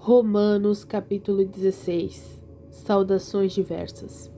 Romanos capítulo 16. Saudações diversas.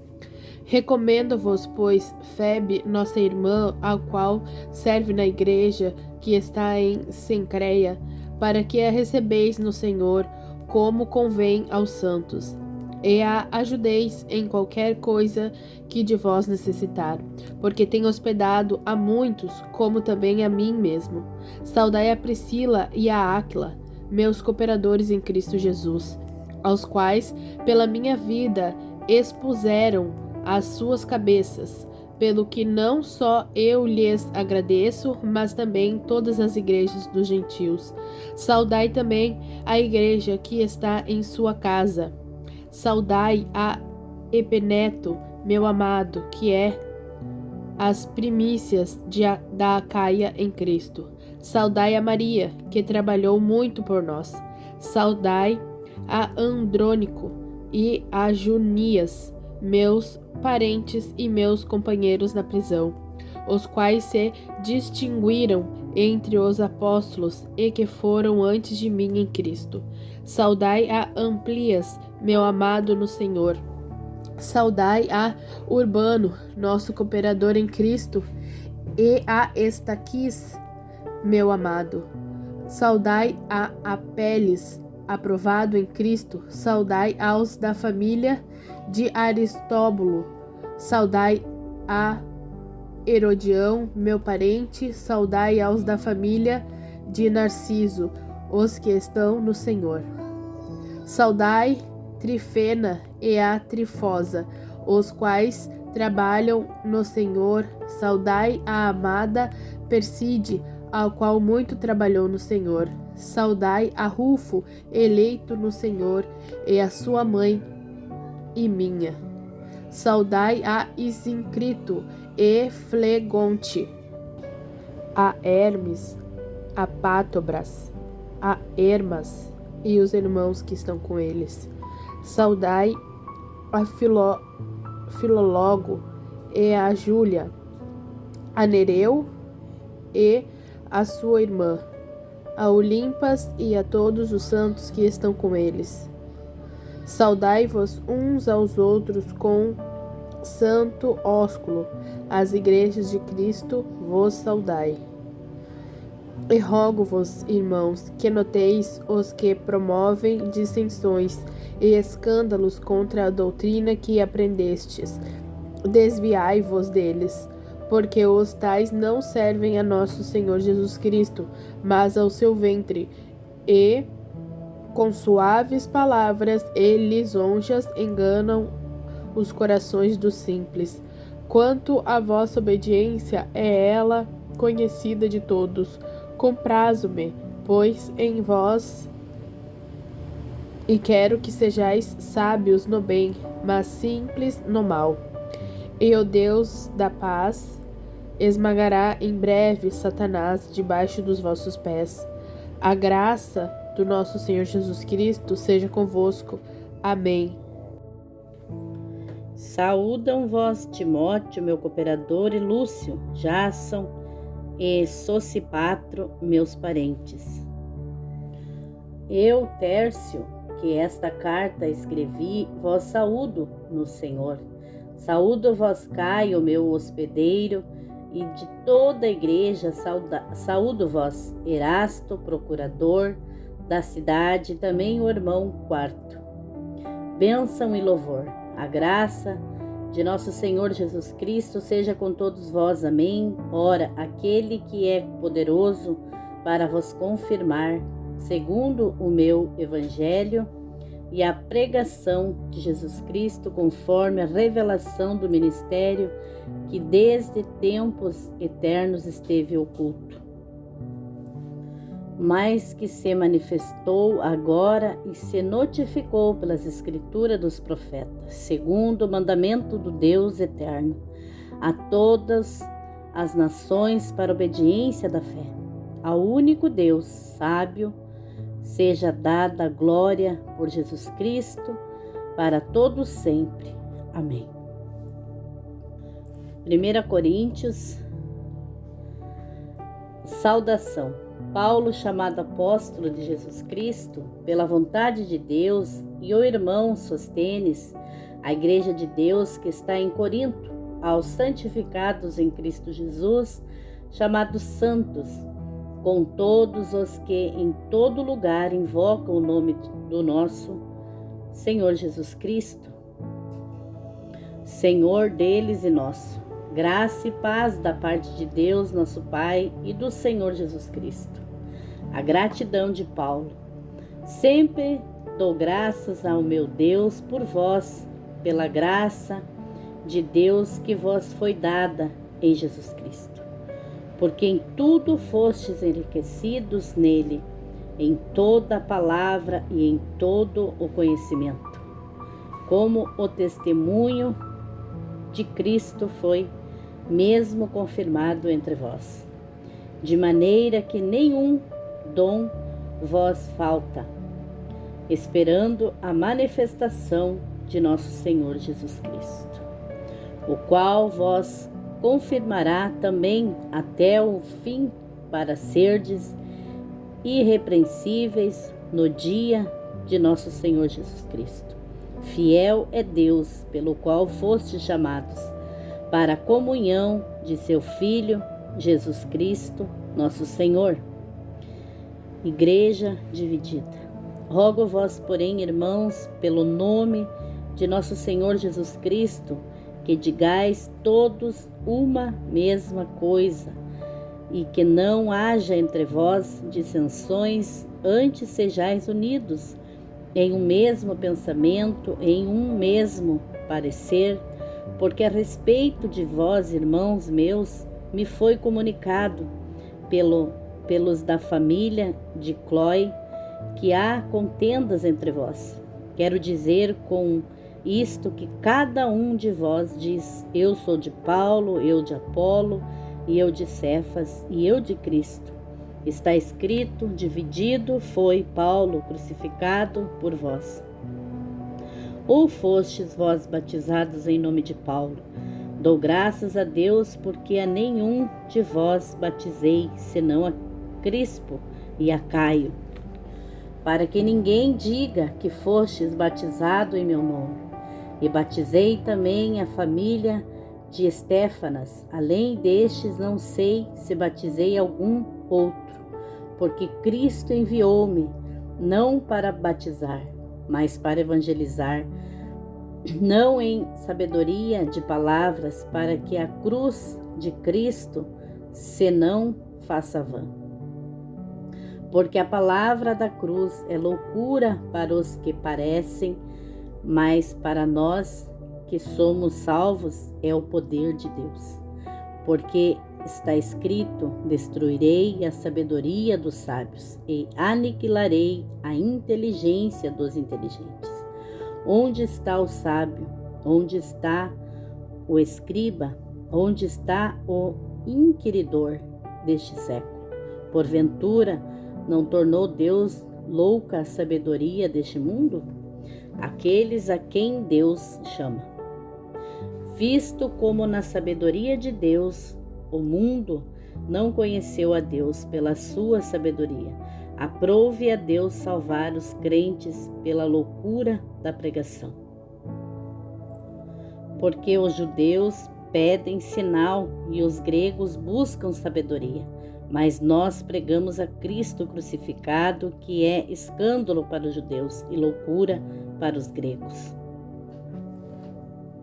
Recomendo-vos, pois, Febe, nossa irmã, a qual serve na igreja que está em Cencreia, para que a recebeis no Senhor, como convém aos santos, e a ajudeis em qualquer coisa que de vós necessitar, porque tem hospedado a muitos, como também a mim mesmo. Saudai a Priscila e a Áquila, meus cooperadores em Cristo Jesus, aos quais, pela minha vida, expuseram as suas cabeças, pelo que não só eu lhes agradeço, mas também todas as igrejas dos gentios. Saudai também a igreja que está em sua casa. Saudai a Epeneto, meu amado, que é as primícias da Acaia em Cristo. Saudai a Maria, que trabalhou muito por nós. Saudai a Andrônico e a Junias, meus parentes e meus companheiros na prisão, os quais se distinguiram entre os apóstolos e que foram antes de mim em Cristo. Saudai a Amplias, meu amado no Senhor. Saudai a Urbano, nosso cooperador em Cristo, e a Estaquis, meu amado. Saudai a Apeles, aprovado em Cristo. Saudai aos da família de Aristóbulo. Saudai a Herodião, meu parente. Saudai aos da família de Narciso, os que estão no Senhor. Saudai Trifena e a Trifosa, os quais trabalham no Senhor. Saudai a amada Perside, ao qual muito trabalhou no Senhor. Saudai a Rufo, eleito no Senhor, e a sua mãe e minha. Saudai a Isincrito e Flegonte, a Hermes, a Pátobras, a Hermas e os irmãos que estão com eles. Saudai a Filólogo e a Júlia, a Nereu e a sua irmã, a Olimpas e a todos os santos que estão com eles. Saudai-vos uns aos outros com santo ósculo. As igrejas de Cristo vos saudai. E rogo-vos, irmãos, que noteis os que promovem dissensões e escândalos contra a doutrina que aprendestes. Desviai-vos deles, porque os tais não servem a nosso Senhor Jesus Cristo, mas ao seu ventre, e com suaves palavras e lisonjas enganam os corações dos simples. Quanto à vossa obediência, é ela conhecida de todos. Comprazo-me, pois, em vós, e quero que sejais sábios no bem, mas simples no mal. E o Deus da paz esmagará em breve Satanás debaixo dos vossos pés. A graça do nosso Senhor Jesus Cristo seja convosco. Amém. Saúdam vós, Timóteo, meu cooperador, e Lúcio, Jason e Sosipatro, meus parentes. Eu, Tércio, que esta carta escrevi, vós saúdo no Senhor. Saúdo vós, Caio, meu hospedeiro, e de toda a igreja saúdo vós, Erasto, procurador da cidade, e também o irmão Quarto. Bênção e louvor, a graça de nosso Senhor Jesus Cristo seja com todos vós. Amém. Ora, aquele que é poderoso para vos confirmar, segundo o meu evangelho e a pregação de Jesus Cristo, conforme a revelação do ministério que desde tempos eternos esteve oculto, mas que se manifestou agora e se notificou pelas escrituras dos profetas, segundo o mandamento do Deus eterno, a todas as nações para obediência da fé. Ao único Deus sábio seja dada a glória por Jesus Cristo para todos sempre. Amém. 1 Coríntios, saudação. Paulo, chamado apóstolo de Jesus Cristo, pela vontade de Deus, e o irmão Sostênes, a igreja de Deus que está em Corinto, aos santificados em Cristo Jesus, chamados santos, com todos os que em todo lugar invocam o nome do nosso Senhor Jesus Cristo, Senhor deles e nosso. Graça e paz da parte de Deus, nosso Pai, e do Senhor Jesus Cristo. A gratidão de Paulo. Sempre dou graças ao meu Deus por vós, pela graça de Deus que vos foi dada em Jesus Cristo. Porque em tudo fostes enriquecidos nele, em toda a palavra e em todo o conhecimento, como o testemunho de Cristo foi mesmo confirmado entre vós, de maneira que nenhum dom vos falta, esperando a manifestação de nosso Senhor Jesus Cristo, o qual vos confirmará também até o fim, para serdes irrepreensíveis no dia de nosso Senhor Jesus Cristo. Fiel é Deus, pelo qual fostes chamados para a comunhão de seu Filho, Jesus Cristo, nosso Senhor. Igreja dividida. Rogo-vos, porém, irmãos, pelo nome de nosso Senhor Jesus Cristo, que digais todos uma mesma coisa, e que não haja entre vós dissensões, antes sejais unidos em um mesmo pensamento, em um mesmo parecer, porque a respeito de vós, irmãos meus, me foi comunicado pelos da família de Cloé que há contendas entre vós. Quero dizer com isto que cada um de vós diz: eu sou de Paulo, eu de Apolo, e eu de Cefas, e eu de Cristo. Está escrito: dividido foi Paulo, crucificado por vós. Ou fostes vós batizados em nome de Paulo? Dou graças a Deus, porque a nenhum de vós batizei, senão a Crispo e a Caio, para que ninguém diga que fostes batizado em meu nome. E batizei também a família de Estéfanas. Além destes, não sei se batizei algum outro, porque Cristo enviou-me, não para batizar, mas para evangelizar, não em sabedoria de palavras, para que a cruz de Cristo se não faça vã. Porque a palavra da cruz é loucura para os que parecem, mas para nós que somos salvos é o poder de Deus. Porque está escrito: destruirei a sabedoria dos sábios e aniquilarei a inteligência dos inteligentes. Onde está o sábio? Onde está o escriba? Onde está o inquiridor deste século? Porventura, não tornou Deus louca a sabedoria deste mundo? Aqueles a quem Deus chama. Visto como na sabedoria de Deus, o mundo não conheceu a Deus pela sua sabedoria, aprove a Deus salvar os crentes pela loucura da pregação. Porque os judeus pedem sinal e os gregos buscam sabedoria, mas nós pregamos a Cristo crucificado, que é escândalo para os judeus e loucura para os gregos.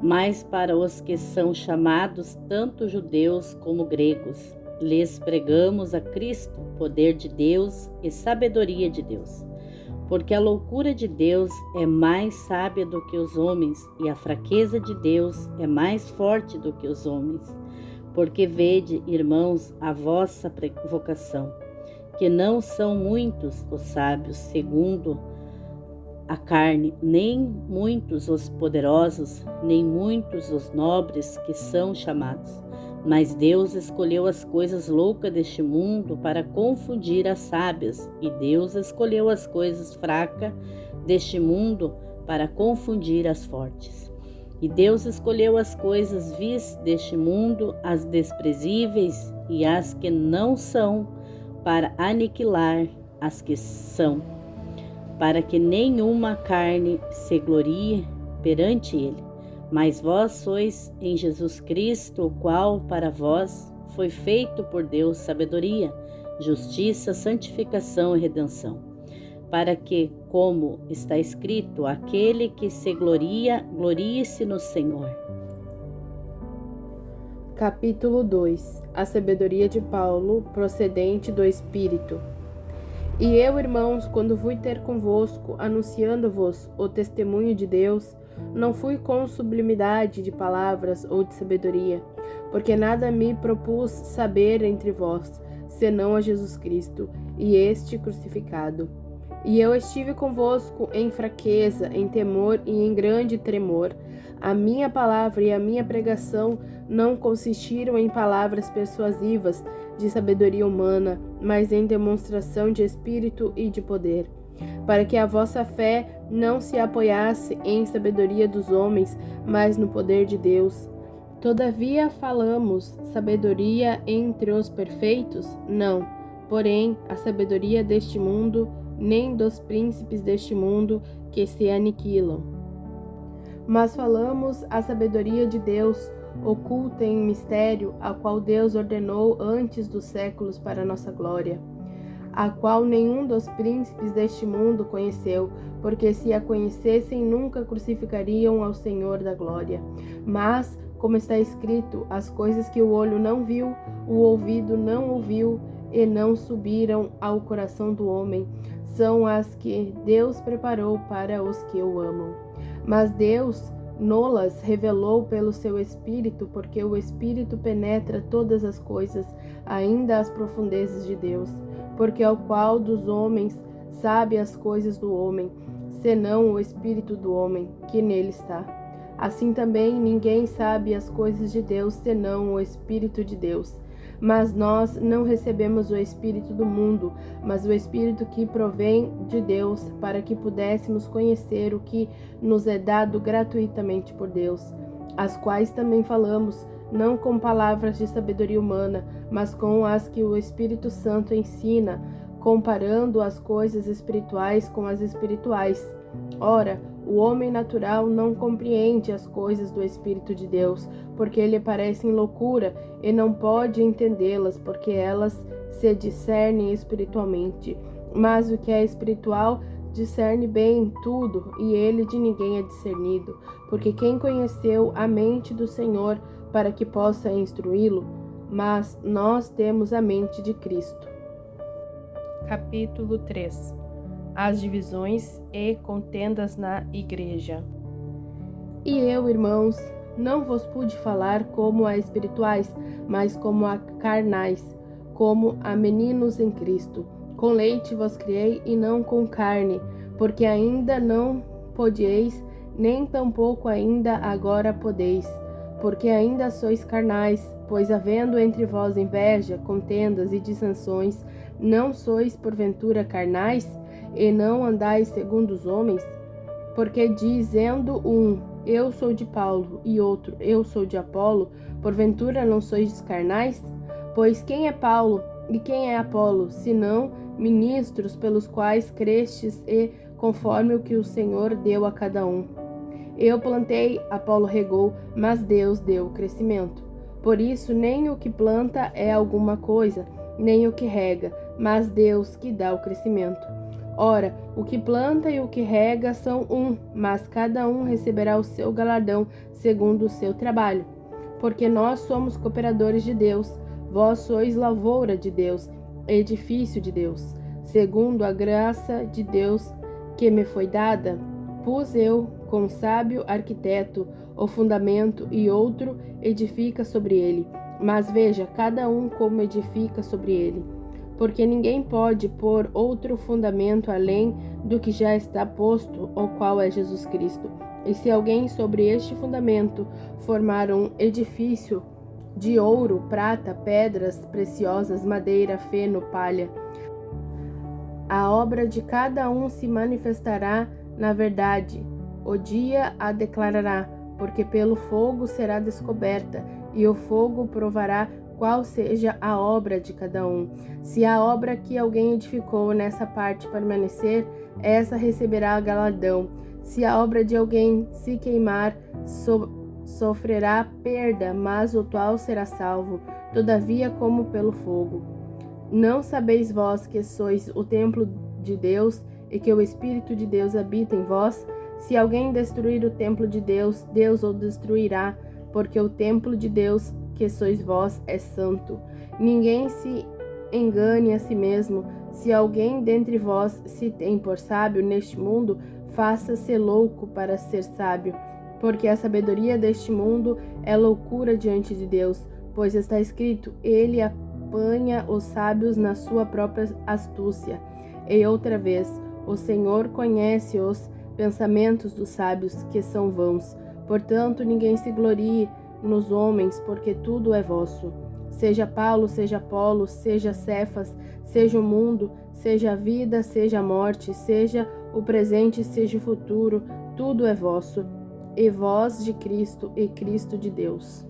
Mas para os que são chamados, tanto judeus como gregos, lhes pregamos a Cristo, poder de Deus e sabedoria de Deus. Porque a loucura de Deus é mais sábia do que os homens, e a fraqueza de Deus é mais forte do que os homens. Porque vede, irmãos, a vossa vocação, que não são muitos os sábios segundo a carne, nem muitos os poderosos, nem muitos os nobres que são chamados. Mas Deus escolheu as coisas loucas deste mundo para confundir as sábias, e Deus escolheu as coisas fracas deste mundo para confundir as fortes. E Deus escolheu as coisas vis deste mundo, as desprezíveis e as que não são, para aniquilar as que são, para que nenhuma carne se glorie perante ele. Mas vós sois em Jesus Cristo, o qual para vós foi feito por Deus sabedoria, justiça, santificação e redenção, para que, como está escrito, aquele que se gloria, glorie-se no Senhor. Capítulo 2. A sabedoria de Paulo, procedente do Espírito. E eu, irmãos, quando fui ter convosco, anunciando-vos o testemunho de Deus, não fui com sublimidade de palavras ou de sabedoria, porque nada me propus saber entre vós, senão a Jesus Cristo, e este crucificado. E eu estive convosco em fraqueza, em temor e em grande tremor. A minha palavra e a minha pregação não consistiram em palavras persuasivas de sabedoria humana, mas em demonstração de espírito e de poder, para que a vossa fé não se apoiasse em sabedoria dos homens, mas no poder de Deus. Todavia falamos sabedoria entre os perfeitos? Não, porém a sabedoria deste mundo, nem dos príncipes deste mundo que se aniquilam. Mas falamos a sabedoria de Deus, oculta em mistério, a qual Deus ordenou antes dos séculos para nossa glória, a qual nenhum dos príncipes deste mundo conheceu, porque se a conhecessem nunca crucificariam ao Senhor da glória. Mas, como está escrito, as coisas que o olho não viu, o ouvido não ouviu e não subiram ao coração do homem, são as que Deus preparou para os que o amam. Mas Deus nolas revelou pelo seu Espírito, porque o Espírito penetra todas as coisas, ainda as profundezas de Deus, porque ao qual dos homens sabe as coisas do homem, senão o Espírito do homem, que nele está. Assim também ninguém sabe as coisas de Deus, senão o Espírito de Deus. Mas nós não recebemos o Espírito do mundo, mas o Espírito que provém de Deus, para que pudéssemos conhecer o que nos é dado gratuitamente por Deus, as quais também falamos, não com palavras de sabedoria humana, mas com as que o Espírito Santo ensina, comparando as coisas espirituais com as espirituais. Ora, o homem natural não compreende as coisas do Espírito de Deus, porque lhe parecem loucura, e não pode entendê-las, porque elas se discernem espiritualmente. Mas o que é espiritual discerne bem tudo, e ele de ninguém é discernido, porque quem conheceu a mente do Senhor para que possa instruí-lo? Mas nós temos a mente de Cristo. Capítulo 3. As divisões e contendas na igreja. E eu, irmãos, não vos pude falar como a espirituais, mas como a carnais, como a meninos em Cristo. Com leite vos criei e não com carne, porque ainda não podieis, nem tampouco ainda agora podeis, porque ainda sois carnais, pois havendo entre vós inveja, contendas e dissensões, não sois porventura carnais? E não andais segundo os homens? Porque dizendo um, eu sou de Paulo, e outro, eu sou de Apolo, porventura não sois carnais? Pois quem é Paulo e quem é Apolo, senão ministros pelos quais crestes e conforme o que o Senhor deu a cada um? Eu plantei, Apolo regou, mas Deus deu o crescimento. Por isso nem o que planta é alguma coisa, nem o que rega, mas Deus que dá o crescimento. Ora, o que planta e o que rega são um, mas cada um receberá o seu galardão segundo o seu trabalho. Porque nós somos cooperadores de Deus, vós sois lavoura de Deus, edifício de Deus. Segundo a graça de Deus que me foi dada, pus eu, com sábio arquiteto, o fundamento, e outro edifica sobre ele. Mas veja, cada um como edifica sobre ele. Porque ninguém pode pôr outro fundamento além do que já está posto, o qual é Jesus Cristo. E se alguém sobre este fundamento formar um edifício de ouro, prata, pedras preciosas, madeira, feno, palha, a obra de cada um se manifestará na verdade. O dia a declarará, porque pelo fogo será descoberta, e o fogo provará qual seja a obra de cada um. Se a obra que alguém edificou nessa parte permanecer, essa receberá galardão. Se a obra de alguém se queimar, sofrerá perda, mas o tal será salvo, todavia como pelo fogo. Não sabeis vós que sois o templo de Deus e que o Espírito de Deus habita em vós? Se alguém destruir o templo de Deus, Deus o destruirá, porque o templo de Deus, que sois vós, é santo. Ninguém se engane a si mesmo. Se alguém dentre vós se tem por sábio neste mundo, faça-se louco para ser sábio, porque a sabedoria deste mundo é loucura diante de Deus, pois está escrito: ele apanha os sábios na sua própria astúcia. E outra vez, o Senhor conhece os pensamentos dos sábios, que são vãos. Portanto, ninguém se glorie nos homens, porque tudo é vosso. Seja Paulo, seja Apolo, seja Cefas, seja o mundo, seja a vida, seja a morte, seja o presente, seja o futuro, tudo é vosso. E vós de Cristo, e Cristo de Deus.